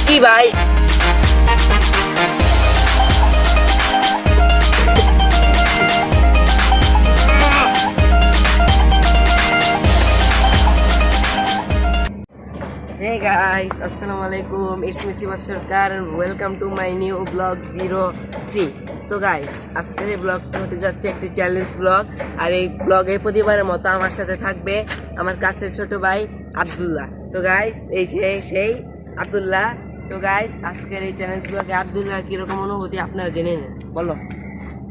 কি ভাই Hey guys, Assalamualaikum. It's me Sivat Sarkar and welcome to my new vlog 03. তো guys আজকের এই ব্লগটা হতে যাচ্ছে একটি চ্যালেঞ্জ ব্লগ। আর এই ব্লগে প্রতিবারের মতো আমার সাথে থাকবে আমার কাছের ছোট ভাই আব্দুল্লাহ। তো গাইস এই যে সেই আব্দুল্লাহ। তো গাইস আজকের এই চ্যালেঞ্জ ব্লগে আব্দুল্লাহ কিরকম অনুভূতি আপনারা জেনে নেন, বলো।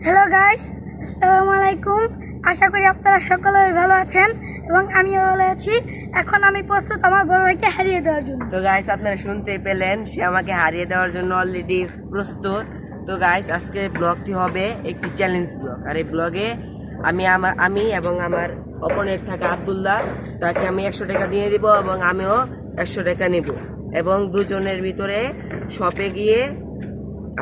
হ্যালো গাইস, আসসালামু আলাইকুম। আশা করি আপনারা সকলে ভালো আছেন এবং আমিও ভালো আছি। এখন আমি প্রস্তুত আমার বড় ভাইকে হারিয়ে দেওয়ার জন্য। তো গাইস আপনারা শুনতে পেলেন, সে আমাকে হারিয়ে দেওয়ার জন্য অলরেডি প্রস্তুত। তো গাইস আজকের ব্লগটি হবে একটি চ্যালেঞ্জ ব্লগ। আর এই ব্লগে আমি এবং আমার অপোনেন্ট থাকা আব্দুল্লাহ, তাকে আমি 100 টাকা দিয়ে দিব এবং আমিও 100 টাকা নেব এবং দুজনের ভিতরে শপে গিয়ে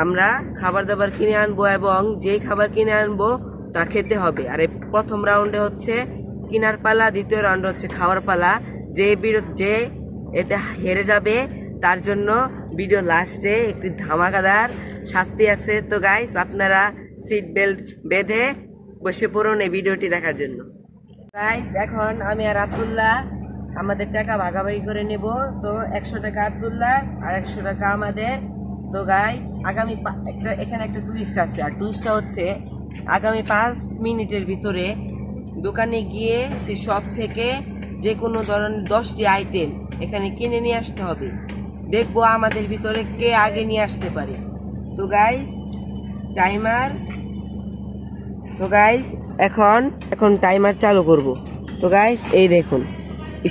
আমরা খাবার দাবার কিনে আনবো এবং যেই খাবার কিনে আনবো তা খেতে হবে। আর এই প্রথম রাউন্ডে হচ্ছে কিনার পালা, দ্বিতীয় রাউন্ডে হচ্ছে খাওয়ার পালা। যে এতে হেরে যাবে তার জন্য ভিডিও লাস্টে একটি ধামাকাদার শাস্তি আছে। তো গাইস আপনারা সিট বেল্ট বেঁধে বসে পড়ুন এই ভিডিওটি দেখার জন্য। গাইস এখন আমি আর আব্দুল্লাহ আমাদের টাকা ভাগাভাগি করে নেব। তো 100 টাকা আব্দুল্লাহ আর 100 টাকা আমাদের। তো গাইস এখানে একটা টুইস্ট আছে। আর টুইস্টটা হচ্ছে আগামী 5 মিনিটের ভিতরে দোকানে গিয়ে সে শপ থেকে যে কোনো ধরনের 10টি আইটেম এখানে কিনে নিয়ে আসতে হবে। দেখবো আমাদের ভিতরে কে আগে নিয়ে আসতে পারে। তো গাইস এখন টাইমার চালু করব। তো গাইস এই দেখুন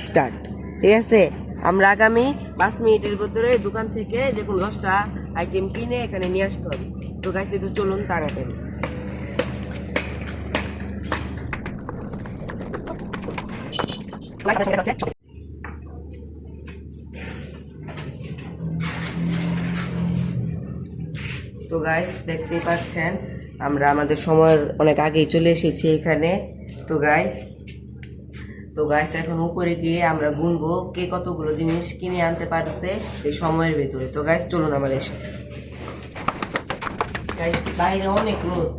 স্টার্ট। ঠিক আছে, আমরা আগামী 5 মিনিটের ভিতরে দোকান থেকে যে কোনো 10টা আইটেম কিনে এখানে নিয়ে আসতে হবে। তো গাইস একটু চলুন তাড়াতাড়ি। তো গাইস দেখতেই পাচ্ছেন আমরা আমাদের সময়ের অনেক আগেই চলে এসেছি এখানে। তো গাইস এখন উপরে গিয়ে আমরা গুনবো কে কতগুলো জিনিস কিনে আনতে পারছে এই সময়ের ভিতরে। তো গাইস চলুন আমাদের সাথে। গাইস বাইরে অনেক রোদ।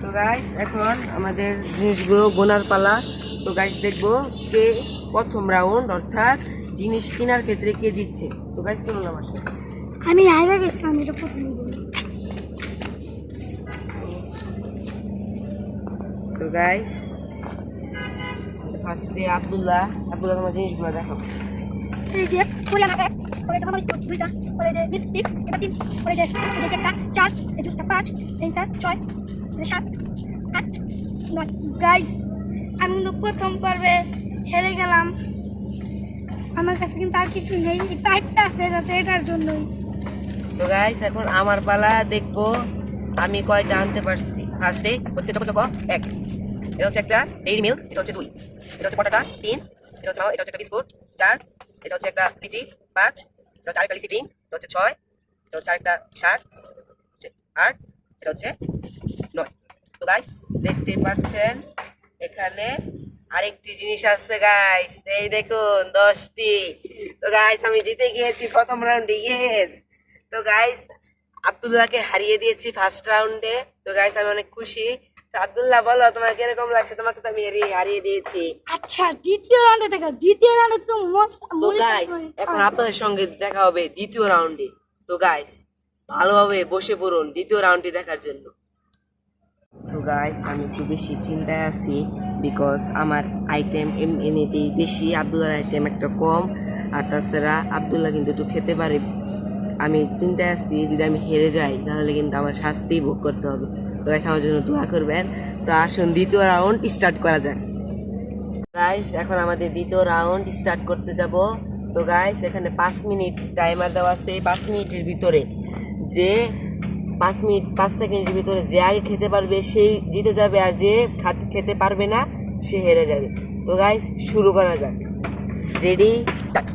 তো গাইস এখন আমাদের জিনিসগুলো গোনার পালা। তো গাইস দেখবো কে প্রথম রাউন্ড অর্থাৎ জিনিস কেনার ক্ষেত্রে কে জিতছে। তো গাইস চলুন আমার সাথে। আমি হারিয়ে গেছি, আমি এটা প্রথমে বলি। তো গাইস ফার্স্টে আব্দুল্লাহ তোমার জিনিসগুলো দেখো। এই যে কোরিয়ান এক, পরে জামা বিস্কুট 2টা, পরে যে লিপস্টিক এটা 3, পরে যে জ্যাকেটটা 4, এই জুসটা 5, এইটা 6, এই 7, 8, 9। গাইস আমি কিন্তু প্রথম পর্বে হেরে গেলাম। আমার কাছে কিন্তু আর কিছু নেই, এই পাইপটা আছে যাতে এটার জন্যই। তো গাইস এখন আমার পালা, দেখবো আমি কয়টা আনতে পারছি। ফার্স্টে হচ্ছে চকো 1, এটা হচ্ছে একটা ডেইরি মিল্ক, এটা হচ্ছে 2, এটা হচ্ছে পটাটা 3, এটা হচ্ছে একটা বিস্কুট 4, এটা হচ্ছে একটা লিচি 5, এটা হচ্ছে আরেকটা লিচি ড্রিঙ্ক, এটা হচ্ছে 6, এটা হচ্ছে আরেকটা 7, 8, এটা হচ্ছে 9। তো গাইস দেখতে পাচ্ছেন এখানে আরেকটি জিনিস আছে গাইস, এই দেখুন 10টি। তো গাইস আমি জিতে গিয়েছি প্রথম রাউন্ডে, ইয়েস। তো গাইস আব্দুল্লাহকে হারিয়ে দিয়েছি ফার্স্ট রাউন্ডে। তো গাইস আমি অনেক খুশি। তো আব্দুল্লাহ বলো তোমার কিরকম লাগছে? তোমাকে তো আমি হারিয়ে দিয়েছি। আচ্ছা দ্বিতীয় রাউন্ডে দেখা, দ্বিতীয় রাউন্ডে তো তো গাইস এখন আপনাদের সঙ্গে দেখা হবে দ্বিতীয় রাউন্ডে। তো গাইস ভালোভাবে বসে পড়ুন দ্বিতীয় রাউন্ডটি দেখার জন্য। তো গাইস আমি একটু বেশি চিন্তায় আছি, বিকজ আমার আইটেম এমনিতেই বেশি, আব্দুল্লাহর আইটেম একটা কম। আর তাছাড়া আব্দুল্লাহ কিন্তু একটু খেতে পারে। আমি চিন্তায় আছি যদি আমি হেরে যাই তাহলে কিন্তু আমার শাস্তি ভোগ করতে হবে। তো গাইস আমার জন্য দোয়া করবেন। তো আসুন দ্বিতীয় রাউন্ড স্টার্ট করা যাক। গাইস এখন আমাদের দ্বিতীয় রাউন্ড স্টার্ট করতে যাব। তো গাইস এখানে 5 মিনিট টাইমার দেওয়া আছে। 5 মিনিটের ভিতরে যে 5 সেকেন্ডের ভিতরে যে আগে খেতে পারবে সেই জিতে যাবে, আর যে খেতে পারবে না সে হেরে যাবে। তো গাইস শুরু করা যাক। Ready start.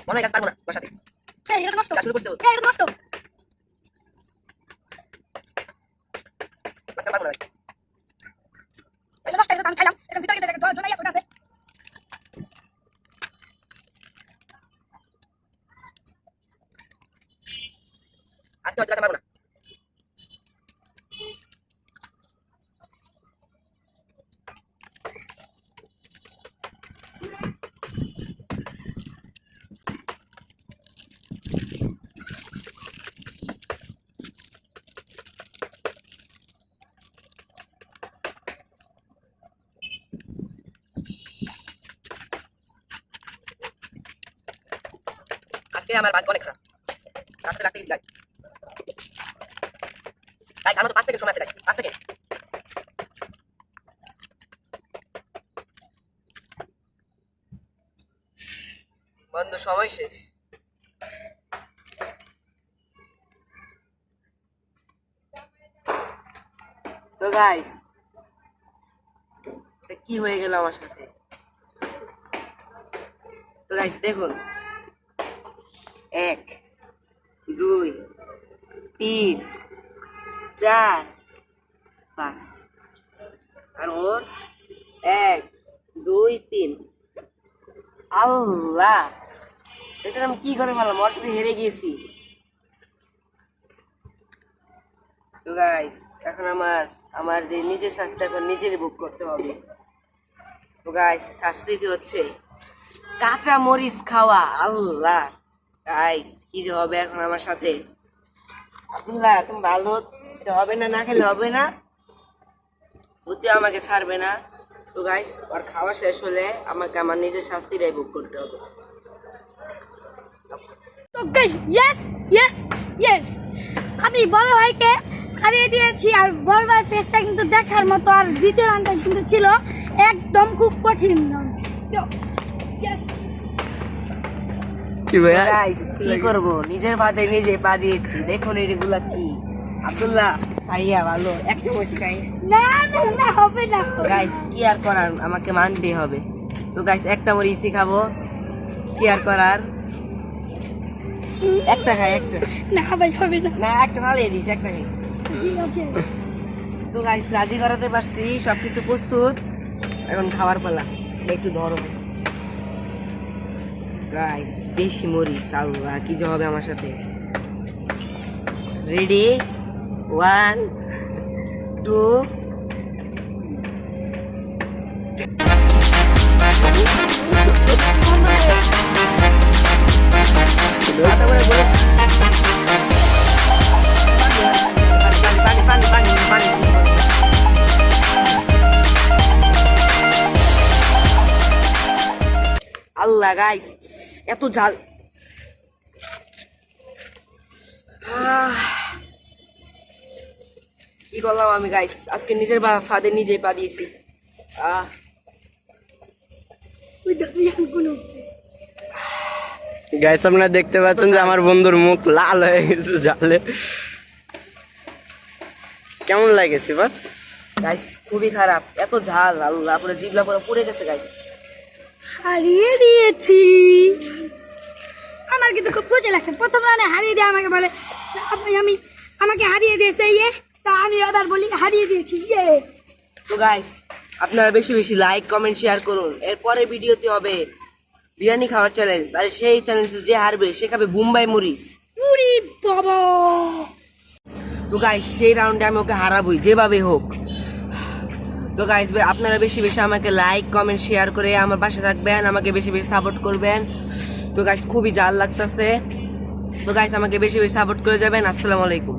মনে হয় গাছ পারবো না তোমার সাথে। এই এটা নষ্ট কাজ শুরু করছে ও। এই এটা নষ্ট গাছ পারবো না। এটা নষ্ট এটা আমি খাইলাম এটা ভিতরে গিয়ে দেখো জনাই আছে গাছে আজকে হয়তো গাছ পারবো না। আজকে আমার ভাগ্য অনেক খারাপ। রাস্তায় লাগতে গেছি গাইস। গাইস আমার তো 5 সেকেন্ড সময় আছে গাইস, 5 সেকেন্ড। বন্ধু সময় শেষ। তো গাইস কি হয়ে গেল আমার সাথে? তো গাইস দেখুন, 1 2 3 4 5 আর ওর 1 2 3। আল্লাহ, এছাড়া আমি কি করে বললাম, ওর সাথে হেরে গিয়েছি। তো গাইস এখন আমার যে নিজের শাস্তি এখন নিজেরই ভোগ করতে হবে। তো গাইস শাস্তিতে হচ্ছে কাঁচা মরিচ খাওয়া। আল্লাহ গাইস কি যে হবে এখন আমার সাথে। আব্দুল্লাহ তুমি ভালো, এটা হবে না, না খেলে হবে না, বুদ্ধি আমাকে ছাড়বে না। তো গাইস আর খাওয়া শেষ হলে আমাকে আমার নিজের শাস্তিটাই ভোগ করতে হবে। তো গাইস ইয়েস ইয়েস ইয়েস আমি বড় ভাইকে হারিয়ে দিয়েছি আর বড় ভাই পেজটা কিন্তু দেখার মতো আর দ্বিতীয় রাউন্ডটা কিন্তু ছিল একদম খুব কঠিন ইয়েস কি ভাইয়া গাইস কি করব, নিজের পাতে নিজে পা দিয়েছি। দেখুন এগুলা কি। আব্দুল্লাহ ভাইয়া ভালো, একটা মরিচ খাই। না না না হবে না গাইস কি আর করার, আমাকে মানতেই হবে। তো গাইস একটা মরিচই খাবো, কি আর করার। একটা খাই, একটা না ভাই হবে না না, একটা ভালো দিস, একটা খাই। ঠিক আছে তো গাইস রাজি করাতে পারছি, সবকিছু প্রস্তুত, এখন খাবার পালা। একটু ধরো গাইস, দেশি মরিচ। আল্লাহ কি যে হবে আমার সাথে। রেডি 1 2 আল্লাহ গাইস এত ঝাল। কি করলাম আমি গাইস, আজকে নিজের ফাঁদে নিজেই পা দিয়েছি। ওই দেখি কোন হচ্ছে গাইস আপনারা দেখতে পাচ্ছেন যে আমার বন্ধুর মুখ লাল হয়ে গেছে জালে। কেমন লাগেছে বা গাইস খুবই খারাপ, এত ঝাল। আল্লাহ পুরো জিভলা পুরো পুড়ে গেছে গাইস। হারিয়ে দিয়েছি আমার কিন্তু খুব মজা লাগছে। প্রথম রানে হারিয়ে দিয়ে আমাকে বলে আমি আমাকে হারিয়ে দিয়েছে ইয়ে, তা আমি আবার বলি হারিয়ে দিয়েছি ইয়ে। তো গাইস আপনারা বেশি বেশি লাইক কমেন্ট শেয়ার করুন। এরপরে ভিডিওতে হবে বিরিয়ানি খাওয়ার চ্যালেঞ্জ, আর সেই চ্যালেঞ্জে যে হারবে সে খাবে বোম্বাই মরিচ। উরি বাবা তো গাইস সেই রাউন্ডে আমি ওকে হারাবই যেভাবে হোক। তো গাইস আপনারা বেশি বেশি আমাকে লাইক কমেন্ট শেয়ার করে আমার পাশে থাকবেন, আমাকে বেশি বেশি সাপোর্ট করবেন। তো গাইস খুবই জাল লাগতেছে। তো গাইস আমাকে বেশি বেশি সাপোর্ট করে যাবেন। আসসালামু আলাইকুম।